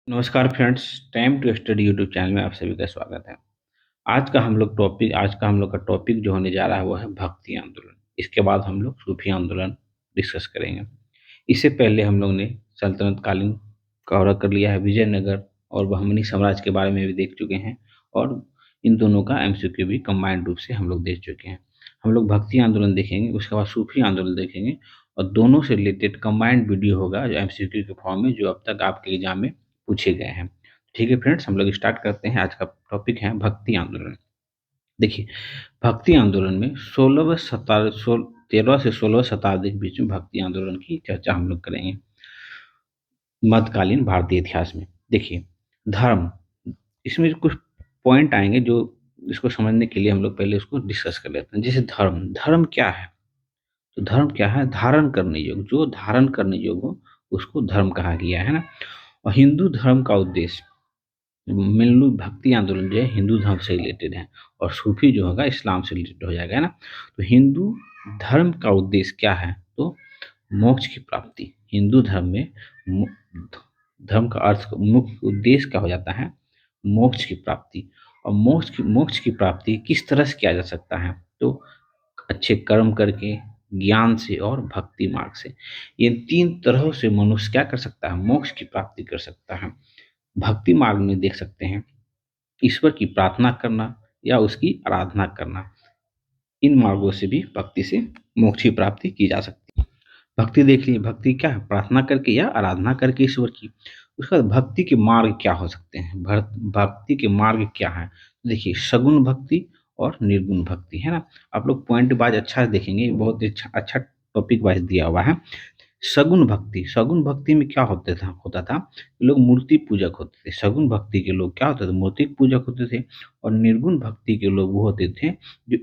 नमस्कार friends, time to study YouTube channel में आप सभी का स्वागत है। आज का हम लोग का टॉपिक जो होने जा रहा है वो है भक्ति आंदोलन। इसके बाद हम लोग सूफी आंदोलन डिस्कस करेंगे। इससे पहले हम लोग ने सल्तनत कालीन कवर कर लिया है, विजयनगर और बहमनी साम्राज्य के बारे में भी देख चुके हैं और इन दोनों का एमसीक्यू भी कंबाइंड रूप से हम लोग देख चुके हैं। हम लोग भक्ति आंदोलन देखेंगे, उसके बाद सूफी आंदोलन देखेंगे और दोनों से रिलेटेड कंबाइंड वीडियो होगा जो एमसीक्यू के फॉर्म में, जो अब तक आपके एग्जाम में पूछे गए हैं। ठीक है फ्रेंड्स, हम लोग स्टार्ट करते हैं। आज का टॉपिक है भक्ति आंदोलन। देखिए, भक्ति आंदोलन में 13 से 16 शताब्दी के बीच में भक्ति आंदोलन की चर्चा हम लोग करेंगे मध्यकालीन भारतीय इतिहास में। देखिए, धर्म, इसमें कुछ पॉइंट आएंगे जो इसको समझने के लिए हम लोग पहले उसको डिस्कस कर लेते हैं। जैसे धर्म, धर्म क्या है? तो धर्म क्या है? धारण करने योग्य, जो धारण करने योग्य हो उसको धर्म कहा गया है ना। और हिंदू धर्म का उद्देश्य, मेनली भक्ति आंदोलन जो है हिंदू धर्म से रिलेटेड है और सूफी जो होगा इस्लाम से रिलेटेड हो जाएगा, है ना। तो हिंदू धर्म का उद्देश्य क्या है? तो मोक्ष की प्राप्ति। हिंदू धर्म में मो- धर्म का अर्थ, मुख्य उद्देश्य क्या हो जाता है? मोक्ष की प्राप्ति। और मोक्ष की प्राप्ति किस तरह से किया जा सकता है? तो अच्छे कर्म करके, ज्ञान से और भक्ति मार्ग से। ये तीन तरह से मनुष्य क्या कर सकता है? मोक्ष की प्राप्ति कर सकता है। भक्ति मार्ग में देख सकते हैं ईश्वर की प्रार्थना करना या उसकी आराधना करना। इन मार्गों से भी भक्ति से मोक्ष की प्राप्ति की जा सकती है। भक्ति देख लीजिए, भक्ति क्या है? प्रार्थना करके या आराधना करके ईश्वर की। उसके बाद भक्ति के मार्ग क्या हो सकते हैं? भक्ति के मार्ग क्या है? देखिए, सगुण भक्ति और निर्गुण भक्ति, है ना। आप लोग पॉइंट वाइज अच्छा से देखेंगे, बहुत अच्छा अच्छा टॉपिक वाइज दिया हुआ है। सगुण भक्ति, सगुण भक्ति में क्या होता था, लोग मूर्ति पूजक होते थे। सगुण भक्ति के लोग क्या होते थे? मूर्ति पूजक होते थे। और निर्गुण भक्ति के लोग वो होते थे जो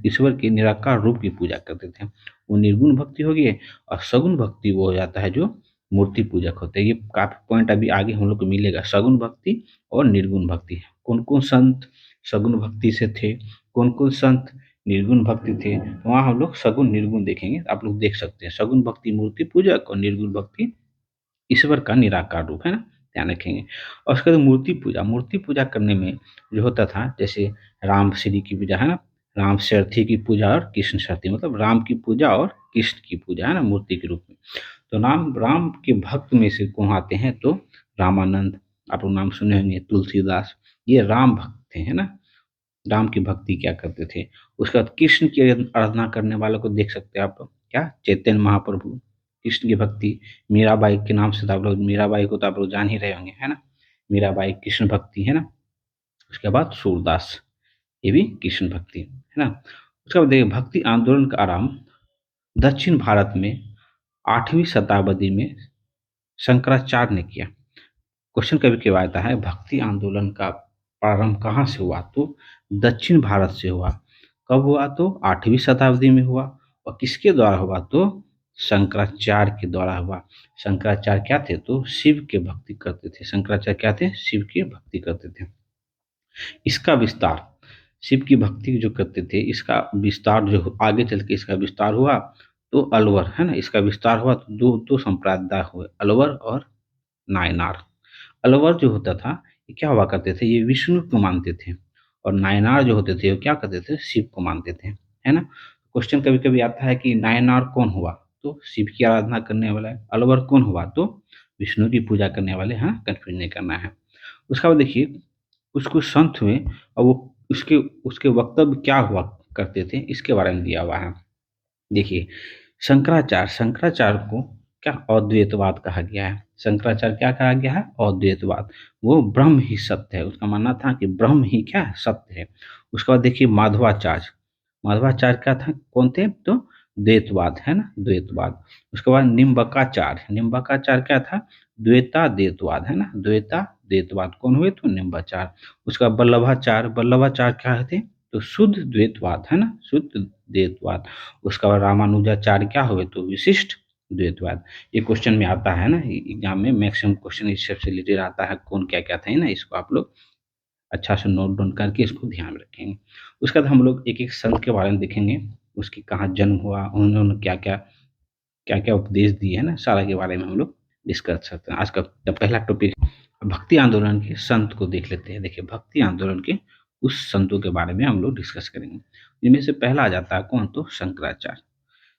ईश्वर के निराकार रूप की पूजा करते थे। वो निर्गुण भक्ति हो गई। और सगुण भक्ति वो हो जाता है जो मूर्ति पूजक होते हैं। ये काफी पॉइंट अभी आगे हम लोग को मिलेगा, सगुण भक्ति और निर्गुण भक्ति। कौन कौन संत सगुण भक्ति से थे, कौन कौन संत निर्गुण भक्ति थे, तो वहाँ हम लोग सगुण निर्गुण देखेंगे। आप लोग देख सकते हैं, सगुण भक्ति मूर्ति पूजक और निर्गुण भक्ति ईश्वर का निराकार रूप, है ना। ध्यान रखेंगे। और उसके बाद मूर्ति पूजा करने में जो होता था, जैसे राम श्री की पूजा, है ना। राम शर्थी की पूजा और कृष्ण शर्थी, मतलब राम की पूजा और कृष्ण की पूजा, है ना, मूर्ति के रूप में। तो राम राम के भक्त में से कौन आते हैं? तो रामानंद, आप लोग नाम सुने होंगे, तुलसीदास, ये राम भक्त थे, है ना। राम की भक्ति क्या करते थे। उसके बाद कृष्ण की आराधना करने वालों को देख सकते हैं आप लोग, क्या चैतन्य महाप्रभु, कृष्ण की भक्ति। मीराबाई के नाम से तो आप लोग, मीराबाई को तो आप लोग जान ही रहे होंगे, है ना। मीराबाई कृष्ण भक्ति, है ना। उसके बाद सूरदास, ये भी कृष्ण भक्ति, है ना। उसके बाद देखिए, भक्ति आंदोलन का आरंभ दक्षिण भारत में 8वीं शताब्दी में शंकराचार्य ने किया। क्वेश्चन कभी कभी आता है, भक्ति आंदोलन का प्रारंभ कहाँ से हुआ? तो दक्षिण भारत से हुआ। कब हुआ? तो 8वीं शताब्दी में हुआ। और किसके द्वारा हुआ? तो शंकराचार्य के द्वारा हुआ। शंकराचार्य क्या थे? तो शिव के भक्ति करते थे। शंकराचार्य क्या थे? शिव की भक्ति करते थे। इसका विस्तार, शिव की भक्ति जो करते थे, इसका विस्तार जो आगे चल के इसका विस्तार हुआ तो अलवर, है ना, इसका विस्तार हुआ तो दो दो संप्रदाय हुए, अलवर और नायनार। अलवर जो होता था, ये क्या हुआ करते थे? ये विष्णु को मानते थे। और नायनार जो होते थे वो क्या करते थे? शिव को मानते थे, है ना। क्वेश्चन कभी कभी आता है कि नायनार कौन हुआ? तो शिव की आराधना करने वाला है। अलवर कौन हुआ? तो विष्णु की पूजा करने वाले, हाँ, कंफ्यूज नहीं करना है। उसके बाद देखिए, कुछ कुछ संत हुए और वो उसके उसके वक्तव्य क्या हुआ करते थे, इसके बारे में दिया हुआ है। देखिए, शंकराचार्य को क्या अद्वैतवाद कहा गया है? शंकराचार्य क्या कहा गया है? अद्वैतवाद। वो ब्रह्म ही सत्य है, उसका मानना था कि ब्रह्म ही क्या है? सत्य है। उसके बाद देखिए, माधवाचार्य, माधवाचार्य क्या था? कौन थे? तो द्वैतवाद, है ना, द्वैतवाद। उसके बाद निम्बकाचार्य, निम्बकाचार्य क्या था? द्वैता द्वैतवाद, है ना, द्वैता द्वैतवाद। कौन हुए? तो निम्बाचार्य। उसका वल्लभाचार्य, वल्लभाचार्य क्या थे? तो शुद्ध द्वैतवाद, है ना, शुद्ध द्वैतवाद। उसका बाद रामानुजाचार्य क्या हुए? तो विशिष्ट द्वैतवाद। ये क्वेश्चन में आता है ना, एग्जाम में मैक्सिमम क्वेश्चन इस सबसे रिलेटेड आता है, कौन क्या क्या थे ना, इसको आप लोग अच्छा से नोट डाउन करके इसको ध्यान में रखेंगे। उसके बाद हम लोग एक एक संत के बारे में देखेंगे, उसकी कहाँ जन्म हुआ, उन्होंने क्या क्या उपदेश दिए, है ना, सारा के बारे में हम लोग डिस्कस करते हैं। आज का पहला टॉपिक भक्ति आंदोलन के संत को देख लेते हैं। देखिए, भक्ति आंदोलन के उस संतों के बारे में हम लोग डिस्कस करेंगे। इनमें से पहला आ जाता है कौन, तो शंकराचार्य।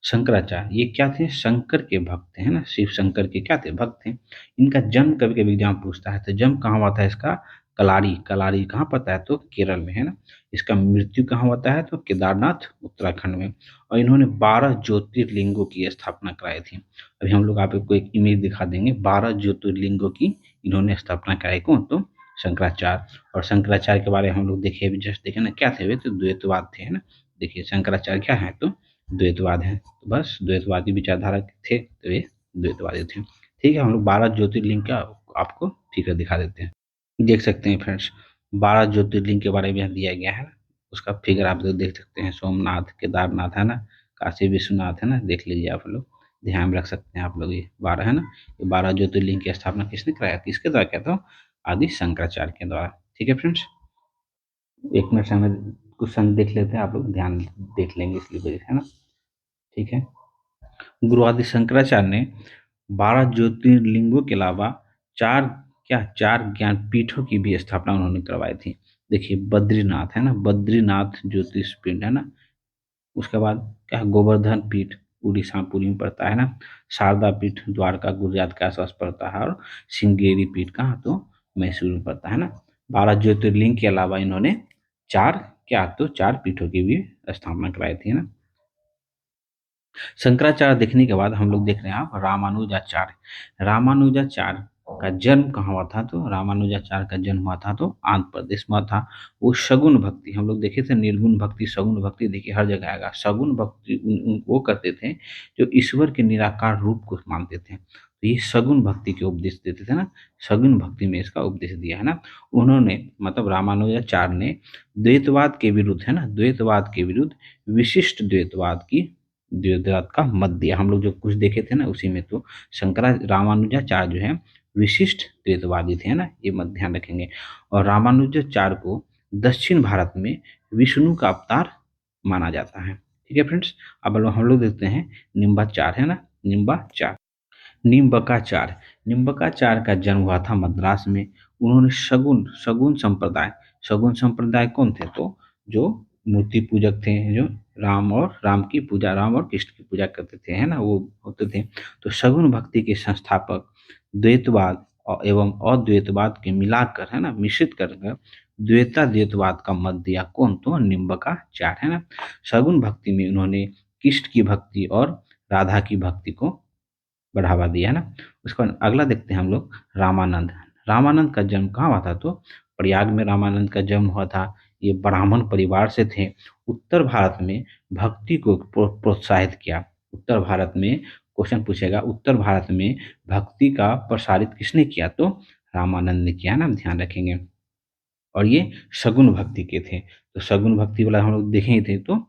शंकराचार्य ये क्या थे, शंकर के भक्त थे, है ना, शिव शंकर के क्या थे, भक्त थे। इनका जन्म कभी कभी एग्जाम पूछता है, तो जन्म कहाँ हुआ था इसका, कलारी। कलारी कहाँ पता है, तो केरल में, है ना। इसका मृत्यु कहाँ होता है, तो केदारनाथ उत्तराखंड में। और इन्होंने 12 ज्योतिर्लिंगों की स्थापना कराई थी। अभी हम लोग आपको एक इमेज दिखा देंगे, 12 ज्योतिर्लिंगों की इन्होंने स्थापना कराई, कौन, तो शंकराचार्य। और शंकराचार्य के बारे में हम लोग देखे, अभी जस्ट देखे ना, क्या थे वे, तो द्वैतवाद थे, है ना। देखिए शंकराचार्य क्या है, तो द्वैतवाद है। तो बस द्वैतवादी विचारधारा थे, तो ये द्वैतवादी थे। ठीक है, हम लोग 12 ज्योतिर्लिंग का आपको फिगर दिखा देते हैं। देख सकते हैं फ्रेंड्स, 12 ज्योतिर्लिंग के बारे में दिया गया है। उसका फिगर आप लोग देख सकते हैं, सोमनाथ, केदारनाथ, है ना, काशी विश्वनाथ, है ना, देख लीजिए आप लोग, ध्यान में रख सकते हैं आप लोग। ये 12 है ना, ये 12 ज्योतिर्लिंग की स्थापना किसने कराया, किसके द्वारा किया था, आदि शंकराचार्य के द्वारा। ठीक है फ्रेंड्स, एक मिनट से हमें कुछ संत देख लेते हैं, आप लोग ध्यान देख लेंगे इसलिए वजह से, है ना। ठीक है, गुरु आदि शंकराचार्य ने 12 ज्योतिर्लिंगों के अलावा चार, क्या, चार ज्ञानपीठों की भी स्थापना उन्होंने करवाई थी। देखिए बद्रीनाथ, है ना, बद्रीनाथ ज्योतिष पिंड, है ना। उसके बाद क्या है, गोवर्धन पीठ, उड़ीसा पुरी में पड़ता है ना। शारदा पीठ द्वारका गुजरात के आसपास पड़ता है। और श्रृंगेरी पीठ कहाँ, तो मैसूर में पड़ता है ना। 12 ज्योतिर्लिंग के अलावा इन्होंने चार, क्या, तो चार पीठों की भी स्थापना कराई थी, है ना। शंकराचार्य देखने के बाद हम लोग देख रहे हैं आप रामानुजाचार्य। रामानुजाचार्य का जन्म कहाँ हुआ था, तो रामानुजाचार्य का जन्म हुआ था, तो आंध्र प्रदेश में हुआ था। वो सगुण भक्ति, हम लोग देखे थे, निर्गुण भक्ति, सगुण भक्ति, देखिए हर जगह आएगा। सगुण भक्ति वो करते थे जो ईश्वर के निराकार रूप को मानते थे। तो ये सगुण भक्ति के उपदेश देते थे ना, सगुण भक्ति में इसका उपदेश दिया है ना। उन्होंने, मतलब रामानुजाचार्य ने द्वैतवाद के विरुद्ध, है ना, द्वैतवाद के विरुद्ध विशिष्ट द्वैतवाद का मत दिया। हम लोग जो कुछ देखे थे ना उसी में, तो शंकरा रामानुजाचार्य जो है विशिष्ट द्वैतवादी थे, है ना, ये मत ध्यान रखेंगे। और रामानुजाचार्य को दक्षिण भारत में विष्णु का अवतार माना जाता है। ठीक है फ्रेंड्स, अब हम लोग देखते हैं निम्बाचार्य, है ना, निम्बाचार्य। निम्बकाचार्य, निम्बकाचार्य का जन्म हुआ था मद्रास में। उन्होंने सगुन सगुन संप्रदाय, सगुन संप्रदाय कौन थे, तो जो मूर्ति पूजक थे, जो राम और कृष्ण की पूजा करते थे, है ना, वो होते थे। तो सगुन भक्ति के संस्थापक, द्वैतवाद एवं अद्वैतवाद के मिलाकर, है ना, मिश्रित कर द्वैता द्वैतवाद का मत दिया, कौन, तो निम्बकाचार्य, है ना। सगुन भक्ति में उन्होंने कृष्ण की भक्ति और राधा की भक्ति को बढ़ावा दिया, है ना। उसके बाद अगला देखते हैं हम लोग, रामानंद। रामानंद का जन्म कहाँ हुआ था, तो प्रयाग में रामानंद का जन्म हुआ था। ये ब्राह्मण परिवार से थे। उत्तर भारत में भक्ति को प्रोत्साहित किया। उत्तर भारत में, क्वेश्चन पूछेगा, उत्तर भारत में भक्ति का प्रसारित किसने किया, तो रामानंद ने किया ना, ध्यान रखेंगे। और ये सगुन भक्ति के थे। तो सगुन भक्ति वाला हम लोग देखे ही थे, तो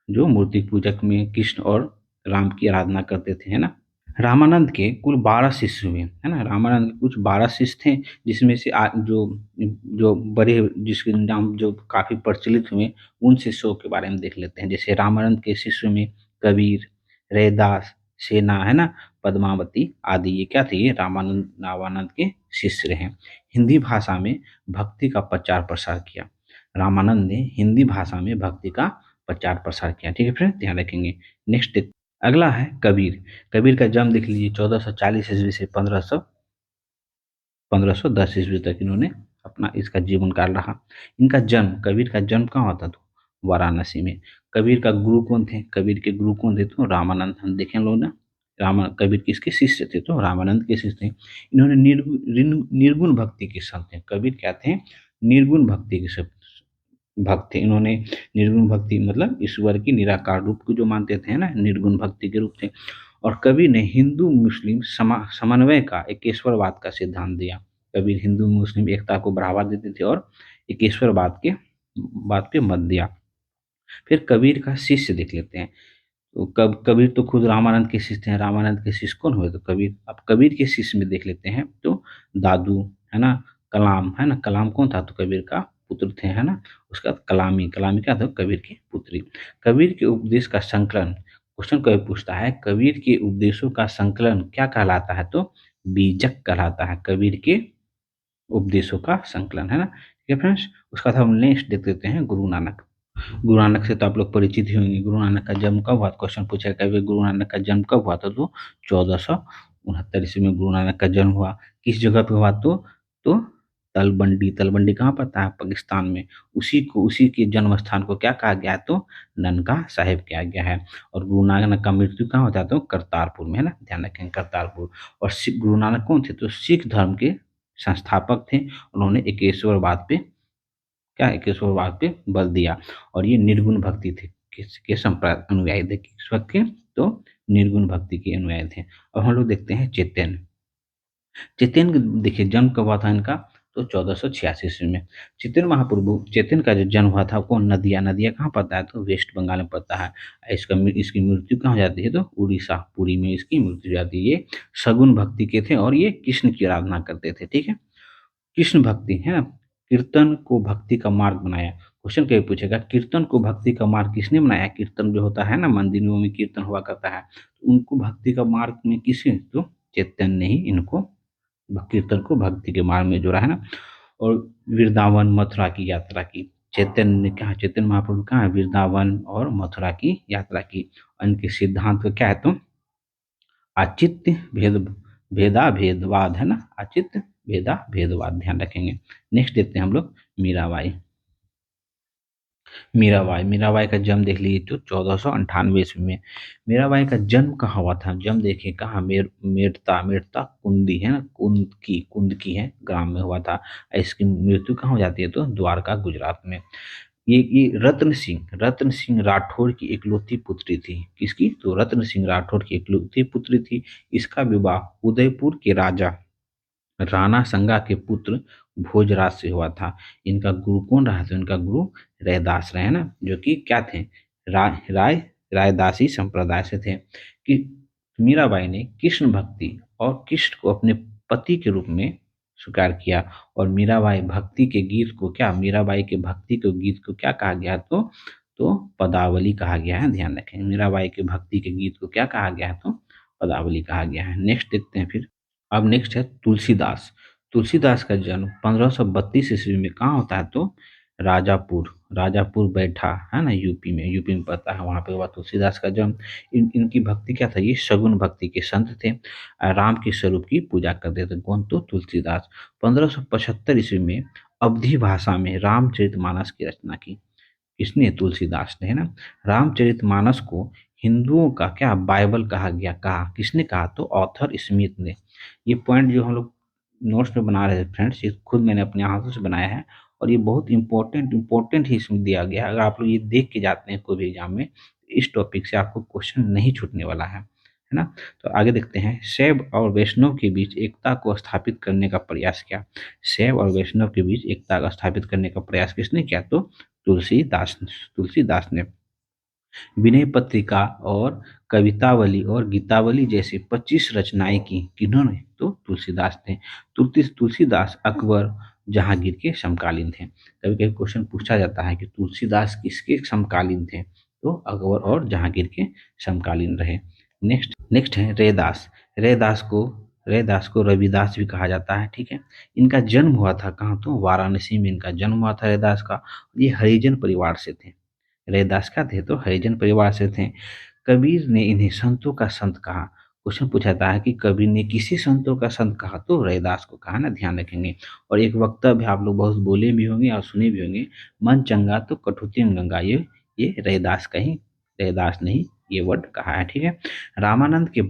जो मूर्ति पूजक में कृष्ण और राम की आराधना करते थे, है ना। रामानंद के कुल 12 शिष्य हुए, है ना। रामानंद के कुछ 12 शिष्य थे, जिसमें से जो जो बड़े, जिसके नाम जो काफी प्रचलित हुए, उन शिष्यों के बारे में देख लेते हैं। जैसे रामानंद के शिष्यों में कबीर, रैदास, सेना, है ना, पद्मावती आदि, ये क्या थे, ये रामानंद के शिष्य रहे। हिंदी भाषा में भक्ति का प्रचार प्रसार किया। रामानंद ने हिंदी भाषा में भक्ति का प्रचार प्रसार किया। ठीक है फ्रेंड, ध्यान रखेंगे। नेक्स्ट, अगला है कबीर। कबीर का जन्म देख लीजिए, 1440 ईस्वी से 1510 ईस्वी तक इन्होंने अपना इसका जीवन काल रहा। इनका जन्म, कबीर का जन्म कहाँ होता, तो वाराणसी में। कबीर का गुरु कौन थे, कबीर के गुरु कौन थे, तो रामानंद। हम देखें लोग ना, कबीर किसके शिष्य थे, तो रामानंद के शिष्य थे। इन्होंने निर्गुण भक्ति के संत थे। कबीर क्या थे, निर्गुण भक्ति के भक्त थे। इन्होंने निर्गुण भक्ति, मतलब ईश्वर की निराकार रूप को जो मानते थे, ना, निर्गुण भक्ति के रूप थे। और कबीर ने हिंदू मुस्लिम समन्वय का, एकेश्वरवाद का सिद्धांत दिया। कबीर हिंदू मुस्लिम एकता को बढ़ावा देते थे और एकेश्वरवाद के बात पे मत दिया। फिर कबीर का शिष्य देख लेते हैं। तो कबीर तो खुद रामानंद के शिष्य हैं। रामानंद के शिष्य कौन हुए, तो कबीर। अब कबीर के शिष्य में देख लेते हैं, तो दादू, है ना, कलाम, है ना, कलाम कौन था, तो कबीर का पुत्र थे, है ना। उसका बाद कलामी, कलामी क्या था, कबीर की पुत्री। कबीर के उपदेश का संकलन, क्वेश्चन कभी पूछता है, कबीर के उपदेशों का संकलन क्या कहलाता है, तो बीजक कहलाता है, कबीर के उपदेशों का संकलन, है ना। ठीक है फ्रेंड्स, उसका था हम नेक्स्ट देख लेते हैं गुरु नानक। गुरु नानक से तो आप लोग परिचित ही होंगे। गुरु नानक का जन्म कब हुआ? क्वेश्चन पूछा है कि गुरु नानक का जन्म कब हुआ था? तो 1469 ईस्वी में गुरु नानक का जन्म हुआ। किस जगह पे हुआ? तो तलबंडी। तलबंडी कहाँ पड़ता है? पाकिस्तान में। उसी के जन्म स्थान को क्या कहा गया है? तो ननकाना साहिब कहा गया है। और गुरु नानक का मृत्यु कहाँ होता है? तो करतारपुर में, है ना, ध्यान रखें, करतारपुर। और गुरु नानक कौन थे? तो सिख धर्म के संस्थापक थे। उन्होंने एकेश्वरवाद पे क्या है, केशववाद पे बल दिया। और ये निर्गुण भक्ति थे, किसके संप्रदाय अनुयायी थे? किस वक्त के? तो निर्गुण भक्ति के अनुयायी थे। अब हम लोग देखते हैं चैतन्य। चैतन्य देखिए जन्म कब हुआ था इनका? तो 1486 ईस्वी में। चैतन्य महाप्रभु, चैतन्य का जो जन्म हुआ था कौन? नदिया। नदिया कहाँ पड़ता है? तो वेस्ट बंगाल में पड़ता है। इसकी मृत्यु कहाँ हो जाती है? तो उड़ीसा, पुरी में इसकी मृत्यु हो जाती है। ये सगुण भक्ति के थे और ये कृष्ण की आराधना करते थे। ठीक है, कृष्ण भक्ति, है ना। कीर्तन को भक्ति का मार्ग बनाया। क्वेश्चन कभी पूछेगा कीर्तन को भक्ति का मार्ग किसने बनाया? कीर्तन जो होता है ना, मंदिरों में कीर्तन हुआ करता है, तो उनको भक्ति का मार्ग में किसे? तो चैतन्य ने ही इनको कीर्तन को भक्ति के मार्ग में जोड़ा, है ना। और वृंदावन मथुरा की यात्रा की। चैतन्य ने कहा, चैतन्य महाप्रभु कहाँ है? वृंदावन और मथुरा की यात्रा की। उनके सिद्धांत का क्या है? तो आचित्य भेदा भेदवाद, है ना, आचित्य भेदा भेदवाद, ध्यान रखेंगे। नेक्स्ट देखते हैं हम लोग मीराबाई। मीराबाई का जन्म देख लीजिए तो 1498 ईस्वी में। मीराबाई का जन्म कहाँ हुआ था? जन्म देखिए कहाँ, मेड़ता, मेड़ता कुंदी, है ना, कुंद की है ग्राम में हुआ था। इसकी मृत्यु कहाँ हो जाती है? तो द्वारका, गुजरात में। ये रत्न सिंह राठौर की इकलौती पुत्री थी। किसकी? तो रत्न सिंह राठौर की इकलौती पुत्री थी। इसका विवाह उदयपुर के राजा राणा संगा के पुत्र भोजराज से हुआ था। इनका गुरु कौन रहा था? इनका गुरु रैदास रहे, ना, जो कि क्या थे? रायदासी संप्रदाय से थे। कि मीराबाई ने कृष्ण भक्ति और कृष्ण को अपने पति के रूप में स्वीकार किया। और मीराबाई के भक्ति के गीत को क्या कहा गया? तो पदावली कहा गया है। ध्यान रखें, मीराबाई के भक्ति के गीत को क्या कहा गया है? तो पदावली कहा गया है। नेक्स्ट देखते हैं फिर। अब नेक्स्ट है तुलसीदास। तुलसीदास का जन्म 1532 ईस्वी में कहाँ होता है? तो राजापुर बैठा, है ना, यूपी में पड़ता है, वहाँ पे हुआ तुलसीदास का जन्म। इनकी भक्ति क्या था? ये सगुन भक्ति के संत थे। राम के स्वरूप की पूजा करते थे। कौन? तो तुलसीदास। 1575 ईस्वी में अवधी भाषा में रामचरितमानस की रचना की। किसने? तुलसीदास ने, है ना। रामचरितमानस को हिंदुओं का क्या बाइबल कहा गया? किसने कहा? तो ऑथर स्मिथ ने। ये पॉइंट जो हम लोग नोट्स में बना रहे थे फ्रेंड्स, ये खुद मैंने अपने हाथों से बनाया है। और ये बहुत इंपॉर्टेंट ही इसमें दिया गया है। अगर आप लोग ये देख के जाते हैं कोई भी एग्जाम में, इस टॉपिक से आपको क्वेश्चन नहीं छूटने वाला है ना। तो आगे देखते हैं। शैव और वैष्णव के बीच एकता को स्थापित करने का प्रयास किया। शैव और वैष्णव के बीच एकता का स्थापित करने का प्रयास किसने किया? तो तुलसीदास ने। विनय पत्रिका और कवितावली और गीतावली जैसे 25 रचनाएं की। किन्होंने? तो तुलसीदास ने। तुलसीदास अकबर, जहांगीर के समकालीन थे। कभी कभी क्वेश्चन पूछा जाता है कि तुलसीदास किसके समकालीन थे? तो अकबर और जहांगीर के समकालीन रहे। नेक्स्ट है रैदास। रैदास को रविदास भी कहा जाता है। ठीक है, इनका जन्म हुआ था कहाँ? तो वाराणसी में इनका जन्म हुआ था रैदास का। ये हरिजन परिवार से थे। रैदास का थे तो हरिजन परिवार से थे। कबीर ने इन्हें संतों का संत कहा। क्वेश्चन पूछा जाता है कि कबीर ने किसी संतों का संत कहा? तो रैदास को कहा, ना, ध्यान रखेंगे। और एक वक्तव्य आप लोग बहुत बोले भी होंगे और सुने भी होंगे, मन चंगा तो कटौती में गंगा। ये रैदास ने ही ये वर्ड कहा है। ठीक है। रामानंद के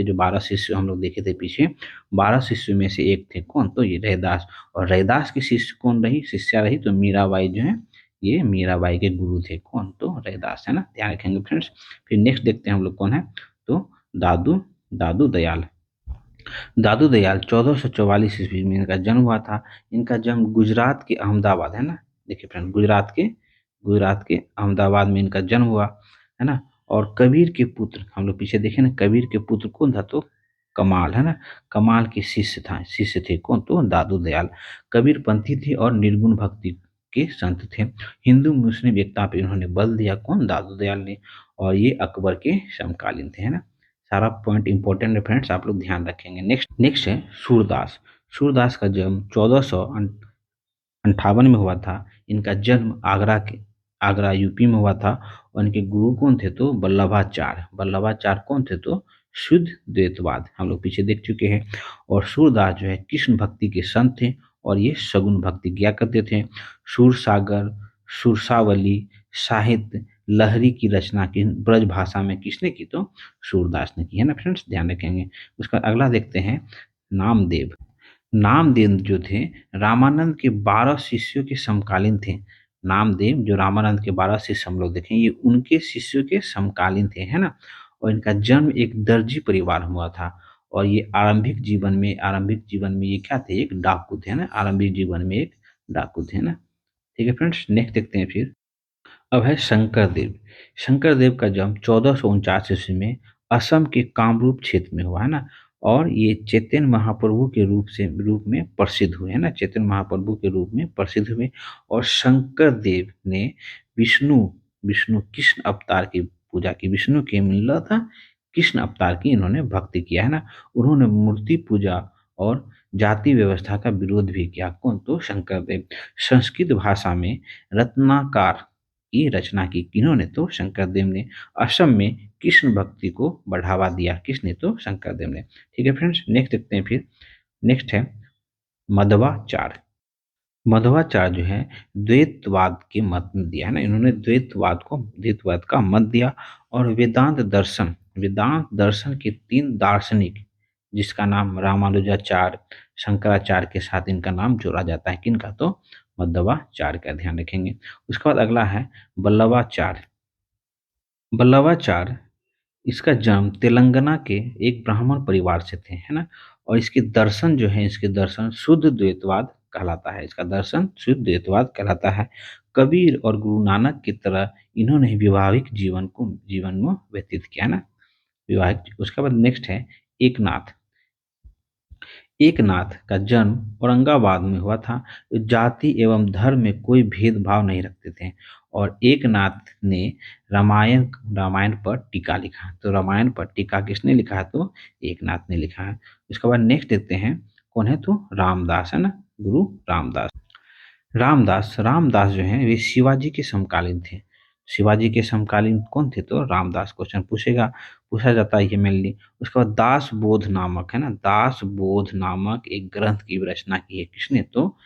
जो 12 शिष्य हम लोग देखे थे पीछे, 12 शिष्यों में से एक थे। कौन? तो ये रैदास। और रैदास की शिष्या रही तो मीराबाई जो है, ये मीराबाई के गुरु थे। कौन? तो रैदास, है ना, ध्यान रखेंगे फ्रेंड्स। फिर नेक्स्ट देखते हैं हम लोग कौन है? तो दादू दादू दयाल। दादू दयाल 1444 ईस्वी में इनका जन्म हुआ था। इनका जन्म गुजरात के अहमदाबाद, है ना, देखिए फ्रेंड, गुजरात के अहमदाबाद में इनका जन्म हुआ, है ना। और कबीर के पुत्र, हम लोग पीछे देखे ना, कबीर के पुत्र कौन था? तो कमाल, है ना, कमाल के शिष्य थे। कौन? तो दादू दयाल। कबीर पंथी थे और निर्गुण भक्ति के संत थे। हिंदू मुस्लिम एकता पे इन्होंने बल दिया। कौन? दादू दयाल ने। और ये अकबर के समकालीन थे, है ना, सारा पॉइंट इंपॉर्टेंट है फ्रेंड्स, आप लोग ध्यान रखेंगे। नेक्स्ट नेक्स्ट है सूरदास। सूरदास का जन्म 1458 में हुआ था। इनका जन्म आगरा यूपी में हुआ था। और इनके गुरु कौन थे तो वल्लभाचार्य। वल्लभाचार्य कौन थे तो शुद्ध द्वैतवाद, हम लोग पीछे देख चुके हैं। और सूरदास जो है कृष्ण भक्ति के संत थे और ये सगुन भक्ति किया करते थे। सूरसागर, सुरसावली, साहित्य लहरी की रचना की ब्रज भाषा में किसने की तो सूरदास ने की, है ना फ्रेंड्स, ध्यान रखेंगे। उसका अगला देखते हैं नामदेव। नामदेव जो थे रामानंद के 12 शिष्यों के समकालीन थे। नामदेव जो रामानंद के 12 शिष्य हम लोग देखें, ये उनके शिष्यों के समकालीन थे, है ना। और इनका जन्म एक दर्जी परिवार में हुआ था। और ये आरंभिक जीवन में ये क्या थे, एक डाकू थे, है ना। आरंभिक जीवन में एक डाकू थे, है ना। ठीक है फ्रेंड्स, नेक्स्ट देखते हैं फिर। अब है शंकरदेव। शंकरदेव का जन्म 1449 ईस्वी में असम के कामरूप क्षेत्र में हुआ, है ना। और ये चैतन्य महाप्रभु के रूप में प्रसिद्ध हुए, है ना। चैतन्य महाप्रभु के रूप में प्रसिद्ध हुए। और शंकरदेव ने विष्णु विष्णु कृष्ण अवतार की पूजा की। विष्णु के मिला था, कृष्ण अवतार की इन्होंने भक्ति किया, है ना। उन्होंने मूर्ति पूजा और जाति व्यवस्था का विरोध भी किया। कौन तो शंकरदेव। संस्कृत भाषा में रत्नाकर की रचना की। किन्होंने तो शंकरदेव ने। असम में कृष्ण भक्ति को बढ़ावा दिया। किसने तो शंकरदेव ने। ठीक है फ्रेंड्स, नेक्स्ट देखते हैं फिर। नेक्स्ट है मध्वाचार्य। मध्वाचार्य जो है द्वैतवाद के मत में दिया, है ना। इन्होंने द्वैतवाद का मत दिया। और वेदांत दर्शन के 3 दार्शनिक, जिसका नाम रामानुजाचार्य, शंकराचार्य के साथ इनका नाम जोड़ा जाता है। किनका तो मध्वाचार्य का, ध्यान रखेंगे। उसके बाद अगला है वल्लभाचार्य। वल्लभाचार्य, इसका जन्म तेलंगाना के एक ब्राह्मण परिवार से थे, है ना। और इसके दर्शन शुद्ध द्वैतवाद कहलाता है। इसका दर्शन शुद्ध द्वैतवाद कहलाता है। कबीर और गुरु नानक की तरह इन्होंने वैवाहिक जीवन में व्यतीत किया, है ना। विवाहिक। उसके बाद नेक्स्ट है एकनाथ। एकनाथ का जन्म औरंगाबाद में हुआ था। जाति एवं धर्म में कोई भेदभाव नहीं रखते थे। और एकनाथ ने रामायण रामायण पर टीका लिखा। तो रामायण पर टीका किसने लिखा है तो एकनाथ ने लिखा है। उसके बाद नेक्स्ट देखते हैं कौन है तो रामदास, है ना। गुरु रामदास। रामदास जो हैं वे शिवाजी के समकालीन थे। शिवाजी के समकालीन कौन थे तो रामदास। क्वेश्चन पूछा जाता है ये मेनली। उसके बाद दास बोध नामक, है ना, दास बोध नामक एक ग्रंथ की रचना की है। किसने तो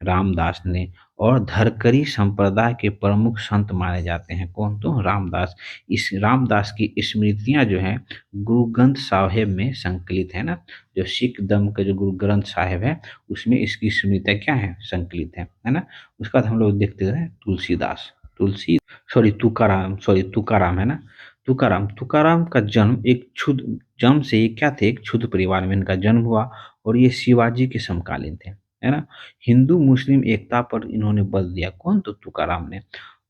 रामदास ने। और धरकरी संप्रदाय के प्रमुख संत माने जाते हैं। कौन तो रामदास। इस रामदास की स्मृतियां जो है गुरु ग्रंथ साहिब में संकलित है ना। जो सिख धर्म का जो गुरु ग्रंथ साहिब है उसमें इसकी स्मृतियां क्या है संकलित है ना। उसके बाद हम लोग देखते हैं तुलसीदास। तुलसी तुकाराम, है ना। तुकाराम का जन्म से ये क्या थे, एक क्षुद्र परिवार में इनका जन्म हुआ। और ये शिवाजी के समकालीन थे, है ना। हिंदू मुस्लिम एकता पर इन्होंने बल दिया। कौन तो तुकाराम ने।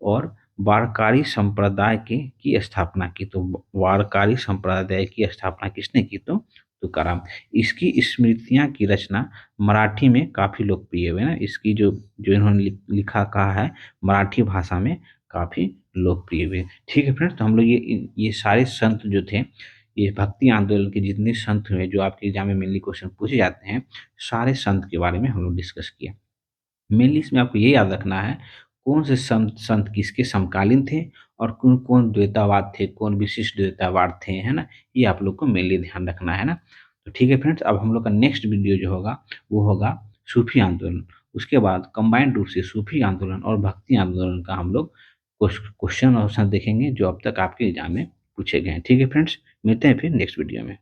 और वारकारी संप्रदाय की स्थापना की। तो वारकारी संप्रदाय की स्थापना किसने की तो तुकाराम। इसकी स्मृतियां की रचना मराठी में काफी लोकप्रिय है ना। इसकी जो जो इन्होंने लिखा कहा है मराठी भाषा में काफी लोकप्रिय हुए। ठीक है फ्रेंड्स, तो हम लोग ये सारे संत जो थे, ये भक्ति आंदोलन के जितने संत हुए जो आपके एग्जाम में मेनली क्वेश्चन पूछे जाते हैं, सारे संत के बारे में हम लोग डिस्कस किया। मेनली इसमें आपको ये याद रखना है कौन से संत संत किसके समकालीन थे और कौन कौन द्वैतावाद थे, कौन विशिष्ट द्वैतावाद थे, है ना। ये आप लोग को मेनली ध्यान रखना है ना। तो ठीक है फ्रेंड्स, अब हम लोग का नेक्स्ट वीडियो जो होगा वो होगा सूफी आंदोलन। उसके बाद कंबाइंड रूप से सूफी आंदोलन और भक्ति आंदोलन का हम लोग क्वेश्चन और आंसर देखेंगे जो अब तक आपके एग्जाम में पूछे गए हैं। ठीक है फ्रेंड्स, मिलते हैं फिर नेक्स्ट वीडियो में।